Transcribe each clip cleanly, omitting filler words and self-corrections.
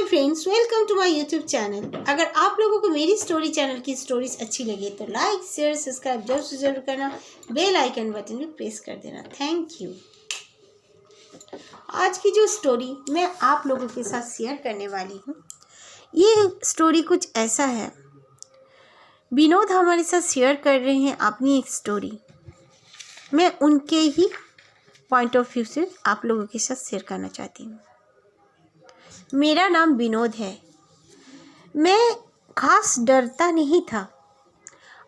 Friends, welcome to my YouTube channel. अगर आप लोगों को मेरी स्टोरी चैनल की स्टोरीज अच्छी लगे तो लाइक शेयर सब्सक्राइब जरूर से जरूर करना, बेल आइकन बटन भी प्रेस कर देना। Thank you. आज की जो स्टोरी मैं आप लोगों के साथ शेयर करने वाली हूँ, ये स्टोरी कुछ ऐसा है। विनोद हमारे साथ शेयर कर रहे हैं अपनी एक स्टोरी। मैं उनके ही पॉइंट ऑफ व्यू से आप लोगों के साथ शेयर करना चाहती हूँ। मेरा नाम विनोद है। मैं खास डरता नहीं था,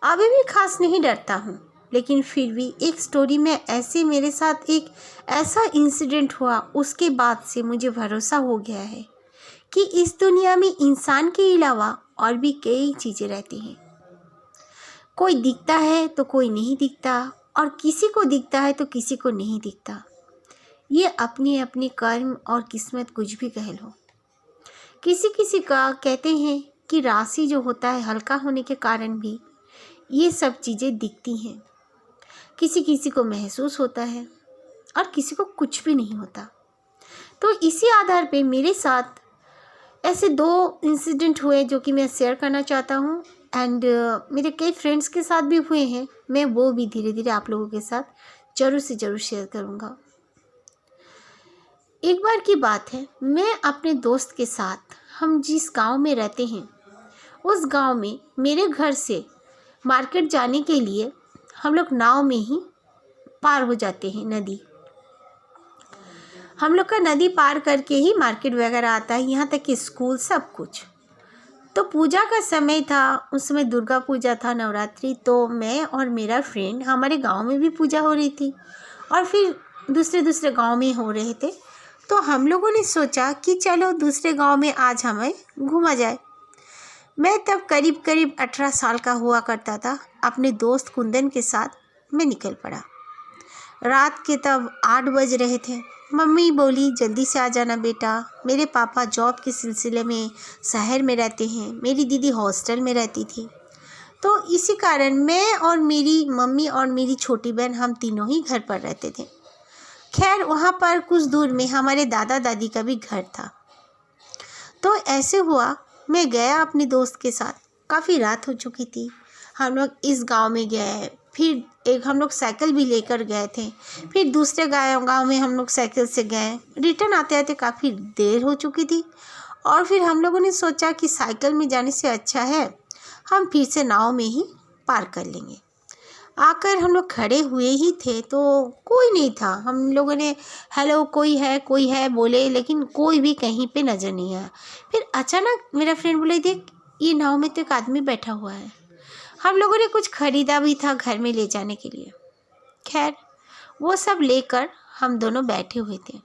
अभी भी खास नहीं डरता हूँ, लेकिन फिर भी एक स्टोरी में ऐसे मेरे साथ एक ऐसा इंसिडेंट हुआ, उसके बाद से मुझे भरोसा हो गया है कि इस दुनिया में इंसान के अलावा और भी कई चीज़ें रहती हैं। कोई दिखता है तो कोई नहीं दिखता, और किसी को दिखता है तो किसी को नहीं दिखता। ये अपनी अपनी कर्म और किस्मत कुछ भी कह लो। किसी किसी का कहते हैं कि राशि जो होता है हल्का होने के कारण भी ये सब चीज़ें दिखती हैं। किसी किसी को महसूस होता है और किसी को कुछ भी नहीं होता। तो इसी आधार पे मेरे साथ ऐसे दो इंसिडेंट हुए जो कि मैं शेयर करना चाहता हूँ, एंड मेरे कई फ्रेंड्स के साथ भी हुए हैं। मैं वो भी धीरे धीरे आप लोगों के साथ ज़रूर से ज़रूर शेयर करूँगा। एक बार की बात है, मैं अपने दोस्त के साथ, हम जिस गांव में रहते हैं उस गांव में मेरे घर से मार्केट जाने के लिए हम लोग नाव में ही पार हो जाते हैं। नदी, हम लोग का नदी पार करके ही मार्केट वगैरह आता है, यहाँ तक कि स्कूल सब कुछ। तो पूजा का समय था, उस समय दुर्गा पूजा था, नवरात्रि। तो मैं और मेरा फ्रेंड, हमारे गांव में भी पूजा हो रही थी और फिर दूसरे दूसरे गांव में हो रहे थे। तो हम लोगों ने सोचा कि चलो दूसरे गांव में आज हमें घूमा जाए। मैं तब करीब करीब 18 साल का हुआ करता था। अपने दोस्त कुंदन के साथ मैं निकल पड़ा। रात के तब 8 बज रहे थे। मम्मी बोली जल्दी से आ जाना बेटा। मेरे पापा जॉब के सिलसिले में शहर में रहते हैं, मेरी दीदी हॉस्टल में रहती थी। तो इसी कारण मैं और मेरी मम्मी और मेरी छोटी बहन, हम तीनों ही घर पर रहते थे। खैर, वहाँ पर कुछ दूर में हमारे दादा दादी का भी घर था। तो ऐसे हुआ, मैं गया अपने दोस्त के साथ। काफ़ी रात हो चुकी थी। हम लोग इस गांव में गए, फिर एक हम लोग साइकिल भी लेकर गए थे, फिर दूसरे गांव में हम लोग साइकिल से गए। रिटर्न आते आते काफ़ी देर हो चुकी थी और फिर हम लोगों ने सोचा कि साइकिल में जाने से अच्छा है हम फिर से नाव में ही पार कर लेंगे। आकर हम लोग खड़े हुए ही थे तो कोई नहीं था। हम लोगों ने हेलो कोई है बोले, लेकिन कोई भी कहीं पे नज़र नहीं आया। फिर अचानक मेरा फ्रेंड बोले, देख ये नाव में तो एक आदमी बैठा हुआ है। हम लोगों ने कुछ खरीदा भी था घर में ले जाने के लिए। खैर, वो सब लेकर हम दोनों बैठे हुए थे।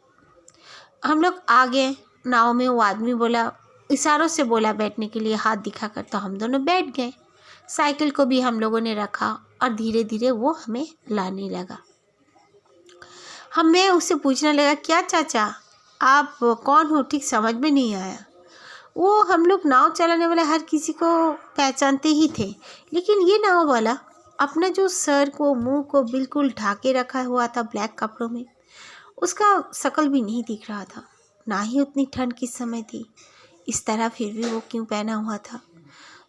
हम लोग आ गए नाव में। वो आदमी बोला, इशारों से बोला बैठने के लिए, हाथ दिखाकर। तो हम दोनों बैठ गए। साइकिल को भी हम लोगों ने रखा और धीरे धीरे वो हमें लाने लगा। मैं उससे पूछने लगा, क्या चाचा आप कौन हो, ठीक समझ में नहीं आया। वो हम लोग नाव चलाने वाले हर किसी को पहचानते ही थे, लेकिन ये नाव वाला अपना जो सर को मुंह को बिल्कुल ढाके रखा हुआ था ब्लैक कपड़ों में, उसका शक्ल भी नहीं दिख रहा था। ना ही उतनी ठंड की समय थी, इस तरह फिर भी वो क्यों पहना हुआ था।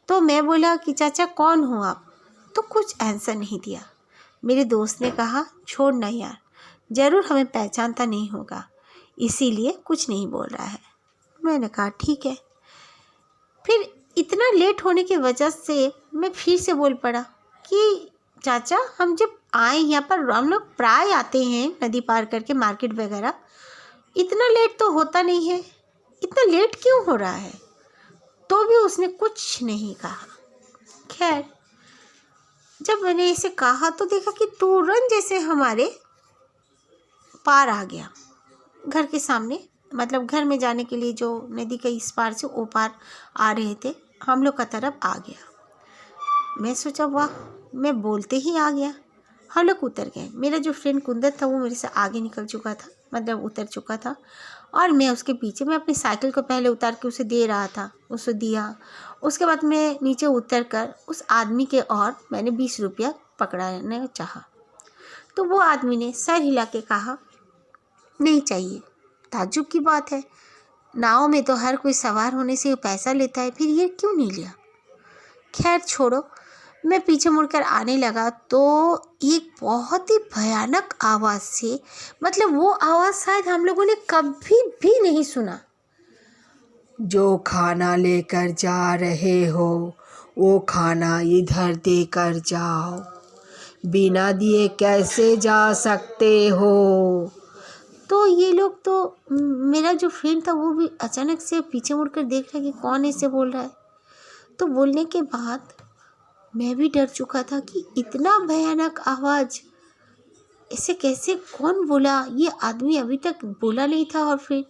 तो मैं बोला कि चाचा कौन हो आप, तो कुछ आंसर नहीं दिया। मेरे दोस्त ने कहा, छोड़ ना यार, ज़रूर हमें पहचानता नहीं होगा, इसीलिए कुछ नहीं बोल रहा है। मैंने कहा ठीक है। फिर इतना लेट होने की वजह से मैं फिर से बोल पड़ा कि चाचा हम जब आए यहाँ पर, हम लोग प्राय आते हैं नदी पार करके मार्केट वगैरह, इतना लेट तो होता नहीं है, इतना लेट क्यों हो रहा है। तो भी उसने कुछ नहीं कहा। खैर, जब मैंने इसे कहा तो देखा कि तुरंत जैसे हमारे पार आ गया घर के सामने, मतलब घर में जाने के लिए जो नदी के इस पार से ओ पार आ रहे थे, हम लोग का तरफ आ गया। मैं सोचा वाह, मैं बोलते ही आ गया। हम लोग उतर गए। मेरा जो फ्रेंड कुंदन था वो मेरे से आगे निकल चुका था, मतलब उतर चुका था, और मैं उसके पीछे। मैं अपनी साइकिल को पहले उतार के उसे दे रहा था, उसे दिया। उसके बाद मैं नीचे उतर कर उस आदमी के और मैंने 20 रुपया पकड़ाने चाहा। तो वो आदमी ने सर हिला के कहा, नहीं चाहिए। ताज्जुब की बात है, नाव में तो हर कोई सवार होने से पैसा लेता है, फिर ये क्यों नहीं लिया? खैर छोड़ो। मैं पीछे मुड़कर आने लगा तो एक बहुत ही भयानक आवाज़ से, मतलब वो आवाज़ शायद हम लोगों ने कभी भी नहीं सुना। जो खाना लेकर जा रहे हो वो खाना इधर देकर जाओ, बिना दिए कैसे जा सकते हो? तो ये लोग तो मेरा जो फ्रेंड था वो भी अचानक से पीछे मुड़कर देख रहा है कि कौन ऐसे बोल रहा है। तो बोलने के बाद मैं भी डर चुका था कि इतना भयानक आवाज़ ऐसे कैसे, कौन बोला? ये आदमी अभी तक बोला नहीं था और फिर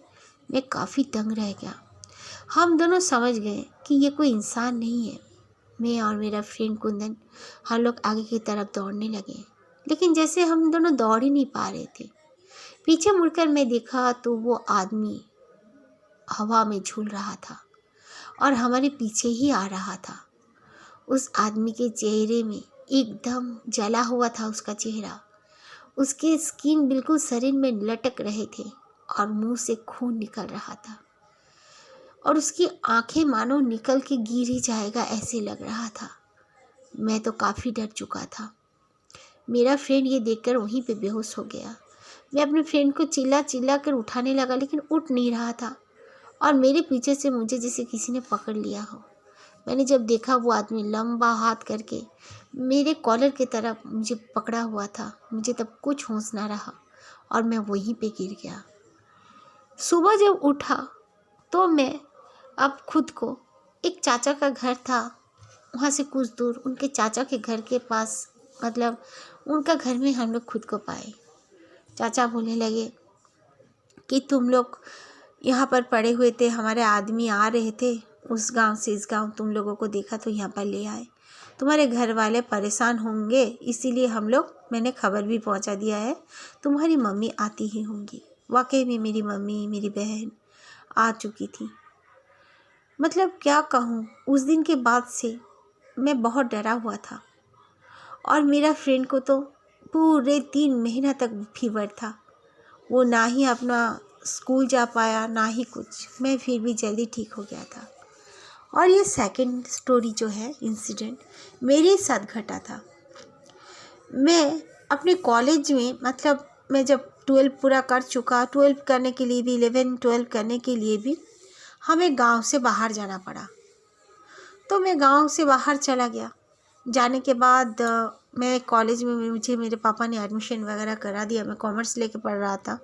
मैं काफ़ी दंग रह गया। हम दोनों समझ गए कि ये कोई इंसान नहीं है। मैं और मेरा फ्रेंड कुंदन हम लोग आगे की तरफ दौड़ने लगे, लेकिन जैसे हम दोनों दौड़ ही नहीं पा रहे थे। पीछे मुड़कर मैं देखा तो वो आदमी हवा में झूल रहा था और हमारे पीछे ही आ रहा था। उस आदमी के चेहरे में एकदम जला हुआ था उसका चेहरा, उसके स्किन बिल्कुल शरीर में लटक रहे थे और मुंह से खून निकल रहा था और उसकी आंखें मानो निकल के गिर ही जाएगा ऐसे लग रहा था। मैं तो काफ़ी डर चुका था। मेरा फ्रेंड ये देखकर वहीं पे बेहोश हो गया। मैं अपने फ्रेंड को चिल्ला चिल्ला कर उठाने लगा, लेकिन उठ नहीं रहा था और मेरे पीछे से मुझे जैसे किसी ने पकड़ लिया हो। मैंने जब देखा वो आदमी लंबा हाथ करके मेरे कॉलर की तरफ मुझे पकड़ा हुआ था, मुझे तब कुछ होश ना रहा और मैं वहीं पे गिर गया। सुबह जब उठा तो मैं अब खुद को, एक चाचा का घर था वहाँ से कुछ दूर, उनके चाचा के घर के पास, मतलब उनका घर में हम लोग खुद को पाए। चाचा बोलने लगे कि तुम लोग यहाँ पर पड़े हुए थे, हमारे आदमी आ रहे थे उस गांव से इस गांव, तुम लोगों को देखा तो यहाँ पर ले आए। तुम्हारे घर वाले परेशान होंगे इसीलिए मैंने खबर भी पहुँचा दिया है, तुम्हारी मम्मी आती ही होंगी। वाकई में मेरी मम्मी, मेरी बहन आ चुकी थी। मतलब क्या कहूँ, उस दिन के बाद से मैं बहुत डरा हुआ था और मेरा फ्रेंड को तो पूरे 3 महीना तक फीवर था। वो ना ही अपना स्कूल जा पाया ना ही कुछ, मैं फिर भी जल्दी ठीक हो गया था। और ये सेकंड स्टोरी जो है, इंसिडेंट मेरे साथ घटा था। मैं अपने कॉलेज में, मतलब मैं जब 12 पूरा कर चुका, 12 करने के लिए भी, 11-12 करने के लिए भी हमें गांव से बाहर जाना पड़ा। तो मैं गांव से बाहर चला गया। जाने के बाद मैं कॉलेज में, मुझे मेरे पापा ने एडमिशन वगैरह करा दिया। मैं कॉमर्स लेके पढ़ रहा था।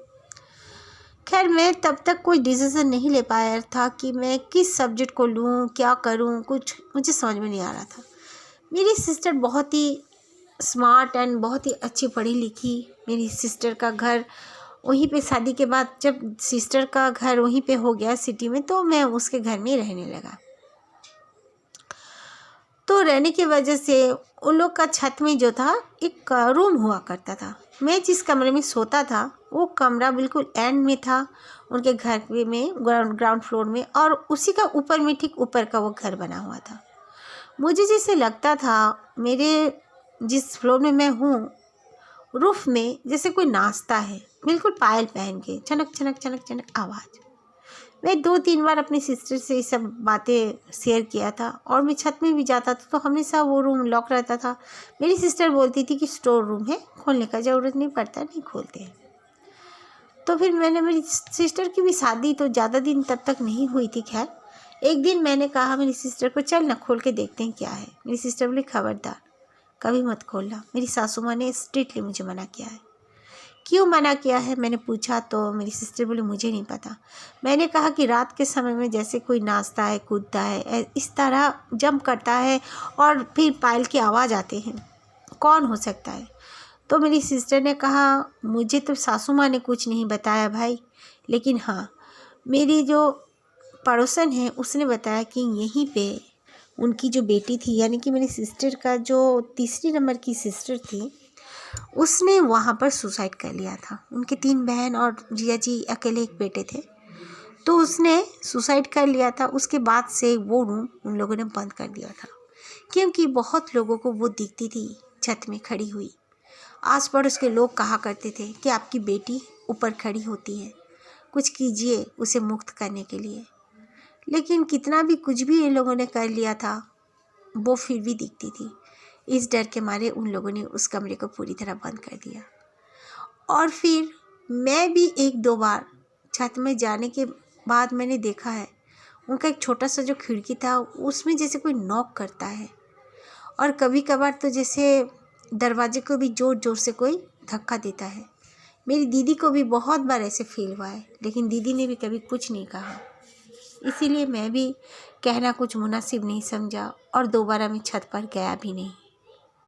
खैर मैं तब तक कोई डिसीज़न नहीं ले पाया था कि मैं किस सब्जेक्ट को लूँ, क्या करूँ, कुछ मुझे समझ में नहीं आ रहा था। मेरी सिस्टर बहुत ही स्मार्ट एंड बहुत ही अच्छी पढ़ी लिखी, मेरी सिस्टर का घर वहीं पे, शादी के बाद जब सिस्टर का घर वहीं पे हो गया सिटी में, तो मैं उसके घर में रहने लगा। तो रहने की वजह से उन लोग का छत में जो था एक रूम हुआ करता था। मैं जिस कमरे में सोता था वो कमरा बिल्कुल एंड में था उनके घर में, ग्राउंड फ्लोर में, और उसी का ऊपर में, ठीक ऊपर का वो घर बना हुआ था। मुझे जैसे लगता था मेरे जिस फ्लोर में मैं हूँ, रूफ में जैसे कोई नाचता है, बिल्कुल पायल पहन के, चनक चनक चनक चनक आवाज़। मैं 2-3 बार अपनी सिस्टर से ये सब बातें शेयर किया था और मैं छत में भी जाता था तो हमेशा वो रूम लॉक रहता था। मेरी सिस्टर बोलती थी कि स्टोर रूम है, खोलने का ज़रूरत नहीं पड़ता, नहीं खोलते हैं। तो फिर मैंने, मेरी सिस्टर की भी शादी तो ज़्यादा दिन तब तक नहीं हुई थी। खैर एक दिन मैंने कहा मेरी सिस्टर को, चल ना खोल के देखते हैं क्या है। मेरी सिस्टर बोली, खबरदार कभी मत खोलना। मेरी सासू माँ ने स्ट्रिक्टली मुझे मना किया है। क्यों मना किया है मैंने पूछा तो मेरी सिस्टर बोली, मुझे नहीं पता। मैंने कहा कि रात के समय में जैसे कोई नाचता है, कूदता है, इस तरह जंप करता है और फिर पायल की आवाज़ आते हैं, कौन हो सकता है? तो मेरी सिस्टर ने कहा, मुझे तो सासू माँ ने कुछ नहीं बताया भाई, लेकिन हाँ मेरी जो पड़ोसन है उसने बताया कि यहीं पे उनकी जो बेटी थी, यानी कि मेरी सिस्टर का जो तीसरी नंबर की सिस्टर थी, उसने वहाँ पर सुसाइड कर लिया था। उनके 3 बहन और जिया जी अकेले एक बेटे थे, तो उसने सुसाइड कर लिया था। उसके बाद से वो रूम उन लोगों ने बंद कर दिया था, क्योंकि बहुत लोगों को वो दिखती थी छत में खड़ी हुई। आस पड़ोस के लोग कहा करते थे कि आपकी बेटी ऊपर खड़ी होती है। कुछ कीजिए उसे मुक्त करने के लिए। लेकिन कितना भी कुछ भी इन लोगों ने कर लिया था, वो फिर भी दिखती थी। इस डर के मारे उन लोगों ने उस कमरे को पूरी तरह बंद कर दिया। और फिर मैं भी एक दो बार छत में जाने के बाद मैंने देखा है, उनका एक छोटा सा जो खिड़की था उसमें जैसे कोई नॉक करता है, और कभी कभार तो जैसे दरवाजे को भी ज़ोर ज़ोर से कोई धक्का देता है। मेरी दीदी को भी बहुत बार ऐसे फील हुआ है, लेकिन दीदी ने भी कभी कुछ नहीं कहा। इसीलिए मैं भी कहना कुछ मुनासिब नहीं समझा और दोबारा मैं छत पर गया भी नहीं।